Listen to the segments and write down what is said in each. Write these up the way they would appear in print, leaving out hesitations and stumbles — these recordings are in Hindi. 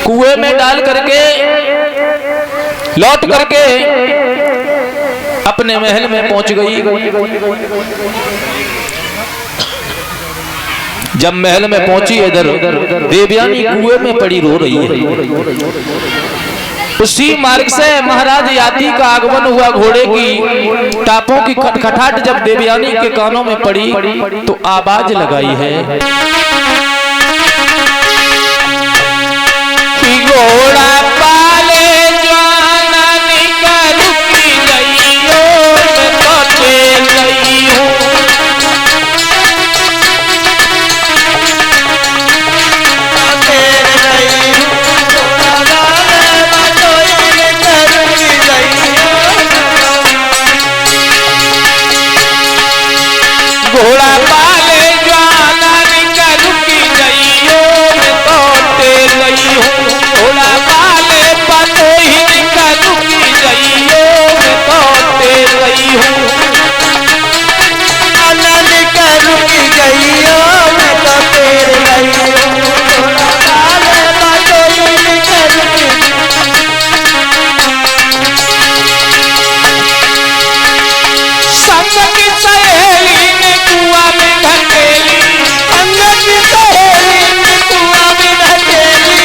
कुएं में डाल करके लौट करके अपने महल में पहुंच गई। जब महल में पहुंची इधर देवयानी कुएं में पड़ी रो रही है। उसी मार्ग से महाराज याति का आगमन हुआ। घोड़े की टापों की खटखटाहट जब देवयानी के कानों में पड़ी तो आवाज लगाई है कि घोड़ा पाले जाना निकल की गईयो तो तेल गई हूँ। घोड़ा पाले जाना निकल की गईयो मैं तो तेल गई हूँ। घोड़ा पाले पतो ही निकल की गईयो मैं तो तेल गई हूँ। आनंद कर की गईयो मैं तो तेल गई हूँ। घोड़ा पाले पतो ही निकल की संग की सहेली ने कुआं में ढकेली। संग की सहेली ने कुआं में ढकेली।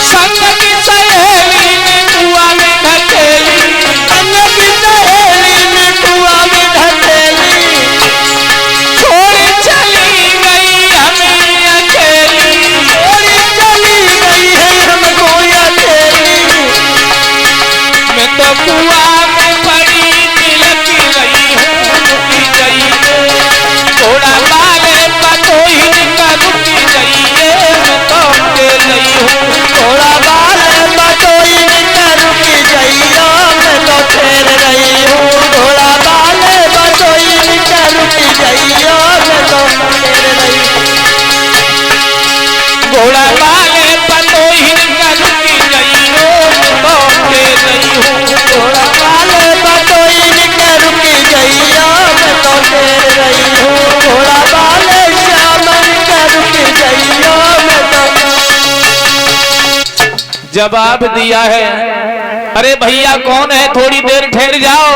संग की सहेली ने कुआं में ढकेली। संग की सहेली ने कुआं में ढकेली। छोड़ चली गई हमें अकेली। छोड़ी चली गई है हमको अकेली। मैं तो कुआं में पड़ी तिलक गई हूँ रुकी गई है। घोड़ा पाले पतो ही निकल रुकी गई है मैं तो तेल गई हूँ। घोड़ा पाले पतो ही निकल रुकी गईयो मैं तो तेल गई हूँ। घोड़ा पाले पतो ही निकल रुकी गईयो मैं तो तेल गई हूँ। घोड़ा पाले पतो ही निकल रुकी गई हो मैं तो तेल गई हूँ। घोड़ा पाले पतो ही निकल रुकी गईयो मैं तो तेल गई हूँ। घोड़ा पाले श्याम निकल रुकी गईयो मैं तो। जवाब दिया है अरे भैया कौन है थोड़ी देर ठहर जाओ।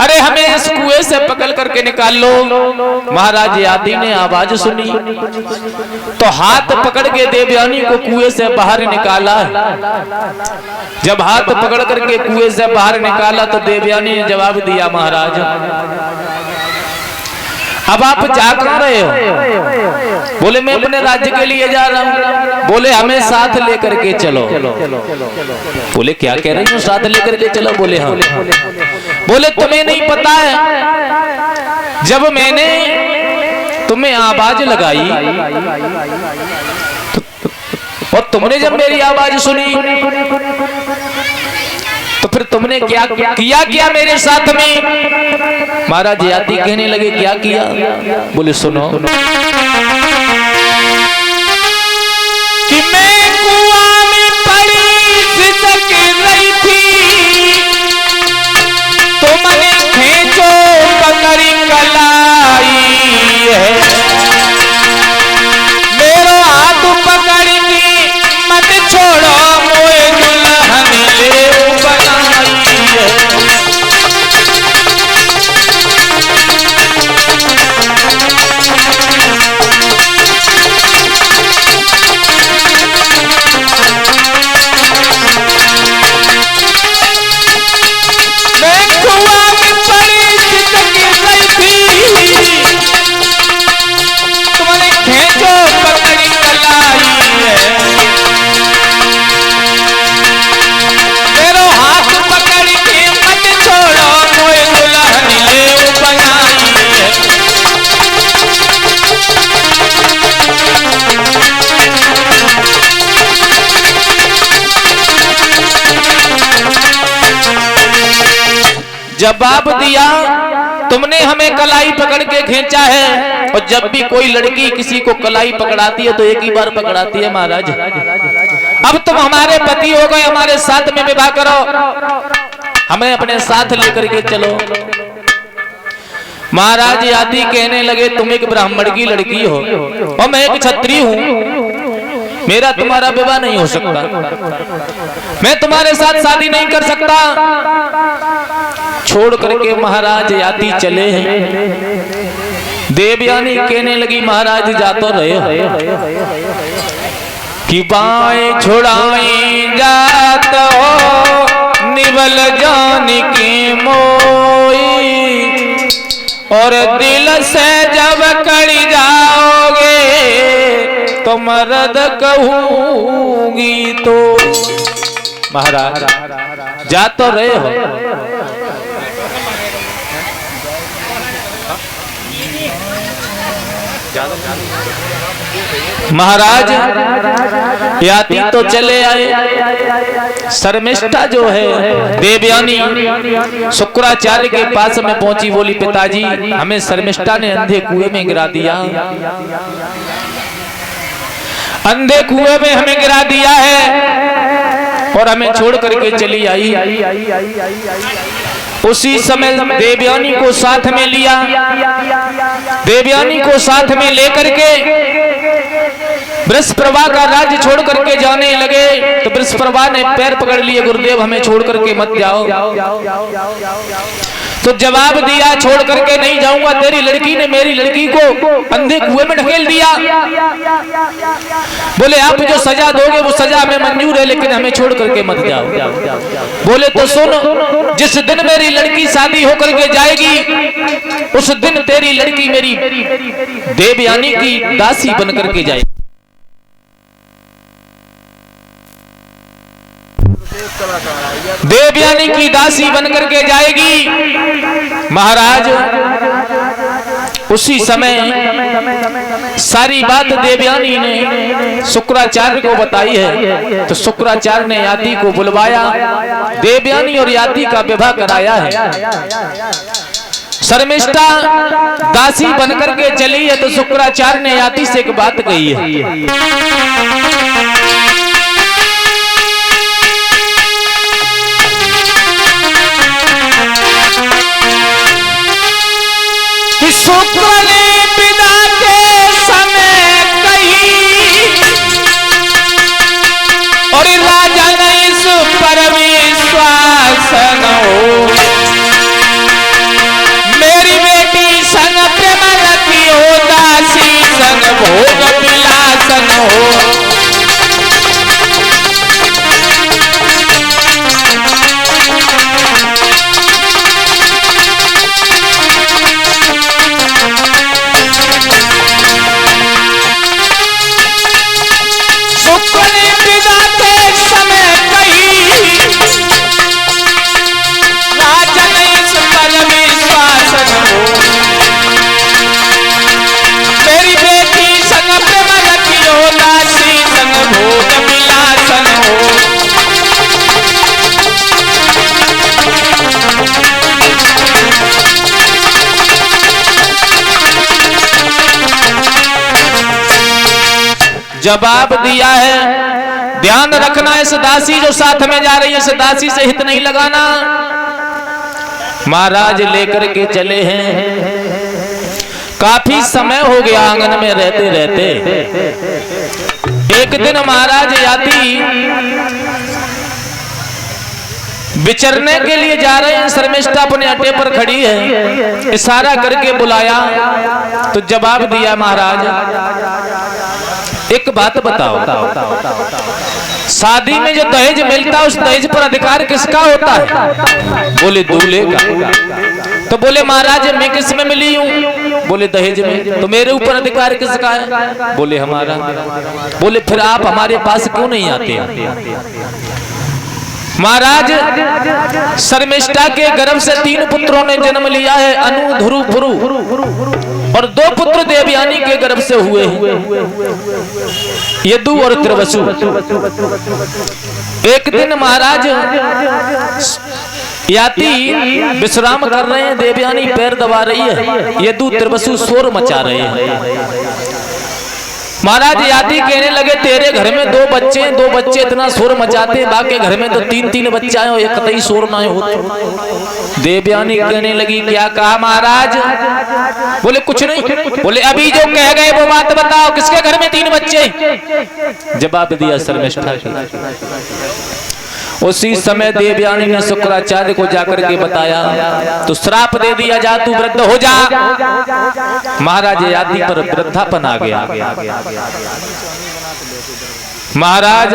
अरे हमें इस कुएं से पकड़ करके निकाल लो। महाराज याति ने आवाज सुनी तो हाथ पकड़ के देवयानी को कुएं से बाहर निकाला। जब हाथ पकड़ करके कुएं से बाहर निकाला तो देवयानी ने जवाब दिया महाराज अब आप जा कहाँ रहे हो। बोले मैं अपने राज्य के लिए जा रहा हूँ। बोले हमें साथ लेकर के चलो। बोले क्या कह रही हो साथ लेकर के चलो। बोले हाँ। बोले तुम्हें नहीं पता है जब मैंने तुम्हें आवाज लगाई और तुमने जब मेरी आवाज सुनी तो फिर तुमने क्या किया मेरे साथ में। महाराज याति कहने लगे क्या किया। बोले सुनो कि मैं कुआं में पड़ी सिसक रही थी। तुमने खींचो पकड़ी कलाई है। मेरा हाथ पकड़ के मत छोड़ो मोए दुल्हन ले बनाई है। जवाब दिया तुमने हमें कलाई पकड़ के खींचा है। और जब भी कोई लड़की किसी को कलाई पकड़ाती है तो एक ही बार पकड़ाती है महाराज। अब तुम हमारे पति हो गए, हमारे साथ में विवाह करो, हमें अपने साथ लेकर के चलो। महाराज याति कहने लगे तुम एक ब्राह्मण की लड़की हो और मैं एक क्षत्रिय हूं, मेरा तुम्हारा विवाह नहीं हो सकता, मैं तुम्हारे साथ शादी नहीं कर सकता। छोड़ करके महाराज याति चले हैं। देवयानी कहने लगी महाराज जा तो रहे कि बाएं छुड़ाई जात हो निवल जान की मोई, और दिल से जब कड़ी जाओगे तो मर्द कहूंगी तो। महाराज जा तो रहे हो, महाराज याति तो चले आए। शर्मिष्ठा जो है देवयानी शुक्राचार्य के पास में पहुंची, बोली पिताजी हमें शर्मिष्ठा ने अंधे कुएं में गिरा दिया, अंधे कुएं में हमें गिरा दिया है और हमें छोड़ करके चली आई। उसी समय देवयानी को साथ में लिया, देवयानी को साथ में लेकर के वृषप्रभा का राज्य छोड़ करके जाने लगे। तो वृषप्रभा ने पैर पकड़ लिए, गुरुदेव हमें छोड़ करके मत जाओ। तो जवाब दिया छोड़ करके नहीं जाऊंगा, तेरी लड़की ने मेरी लड़की को अंधे कुएं में ढकेल दिया। बोले आप जो सजा दोगे वो सजा हमें मंजूर है, लेकिन हमें छोड़ करके मत जाओ। बोले तो सुन, जिस दिन मेरी लड़की शादी होकर के जाएगी उस दिन तेरी लड़की मेरी देवयानी की दासी बन करके जाएगी। देवयानी की दासी बनकर के जाएगी। महाराज उसी समय सारी बात देवयानी ने शुक्राचार्य को बताई है। तो शुक्राचार्य ने याति को बुलवाया, देवयानी और याति का विवाह कराया है। शर्मिष्ठा दासी बनकर के चली है। तो शुक्राचार्य ने याति से एक बात कही है, शुक्र ने पिता के समय कही और राजा ने इस पर विश्वास न हो, मेरी बेटी संग प्रेम रखी हो, दासी संग भोग विलास न हो। जवाब दिया है, ध्यान रखना इस दासी जो साथ में जा रही है इस दासी से हित नहीं लगाना। महाराज लेकर के चले हैं, काफी समय हो गया आंगन में रहते रहते। एक दिन महाराज याति विचरने के लिए जा रहे हैं, शर्मिष्ठा अपने अड्डे पर खड़ी है, इशारा करके बुलाया। तो जवाब दिया महाराज एक बात बताओ, शादी में जो दहेज मिलता है उस दहेज पर अधिकार किसका होता है? बोले दूल्हे का। तो बोले महाराज मैं किस में मिली हूँ? बोले दहेज में। तो मेरे ऊपर अधिकार किसका है? बोले हमारा। बोले फिर आप हमारे पास क्यों नहीं आते? महाराज शर्मिष्ठा के गर्भ से 3 पुत्रों ने जन्म लिया है, अनु, ध्रुव, पुरु, और 2 पुत्र देवयानी के गर्भ से हुए हैं, यदु और त्रिवसु। एक दिन महाराज याति विश्राम कर रहे हैं, देवयानी पैर दबा रही है, यदु त्रिवसु शोर मचा रहे हैं। महाराज यादी कहने लगे तेरे घर में दो बच्चे इतना शोर मचाते, बाकी घर में तो 3-3 बच्चे आए, एक कतई शोर ना हो। देवयानी कहने लगी क्या कहा महाराज? बोले कुछ नहीं। बोले अभी जो कह गए वो बात बताओ, किसके घर में 3 बच्चे? जवाब दिया शर्मिष्ठा की। उसी समय देवयानी ने शुक्राचार्य को जाकर के बताया तो श्राप दे दिया, जा तू वृद्ध हो जा। महाराज ययाति पर वृद्धापन आ गया। महाराज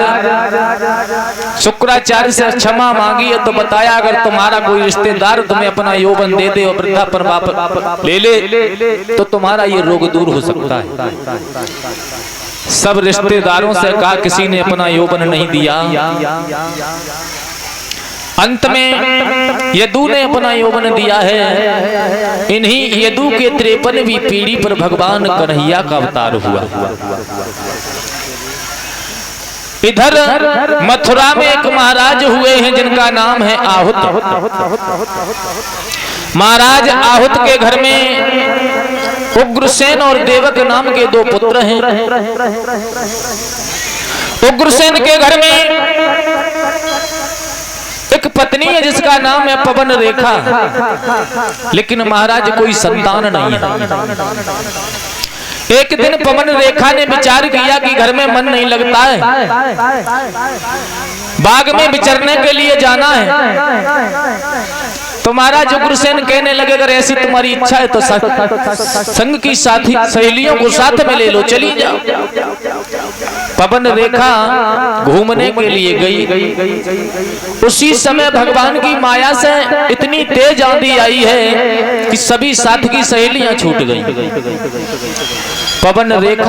शुक्राचार्य से क्षमा मांगी है तो बताया अगर तुम्हारा कोई रिश्तेदार तुम्हें अपना यौवन दे दे और वृद्धापन वापस ले ले तो तुम्हारा ये रोग दूर हो सकता है। सब रिश्तेदारों से कहा, किसी ने अपना यौवन नहीं दिया। अंत में यदु ने अपना यौवन दिया है। इन्हीं यदु के 53वीं पीढ़ी पर भगवान कन्हैया का अवतार हुआ। इधर मथुरा में एक महाराज हुए हैं जिनका नाम है आहुत। महाराज आहुत के घर में उग्रसेन और देवक नाम के 2 पुत्र हैं। उग्रसेन के घर में एक पत्नी है जिसका नाम है पवन रेखा, लेकिन महाराज कोई संतान नहीं है। एक दिन पवन रेखा ने विचार किया कि घर में मन नहीं लगता है, बाग में विचरने के लिए जाना है। तो महाराज उग्रसेन कहने लगे अगर ऐसी तुम्हारी इच्छा है तो संग की साथी सहेलियों को साथ में ले लो, चली जाओ। पवन रेखा घूमने के लिए गई। उसी समय भगवान की माया से इतनी तेज आंधी आई है कि सभी साथ की सहेलियां छूट गई। पवन रेखा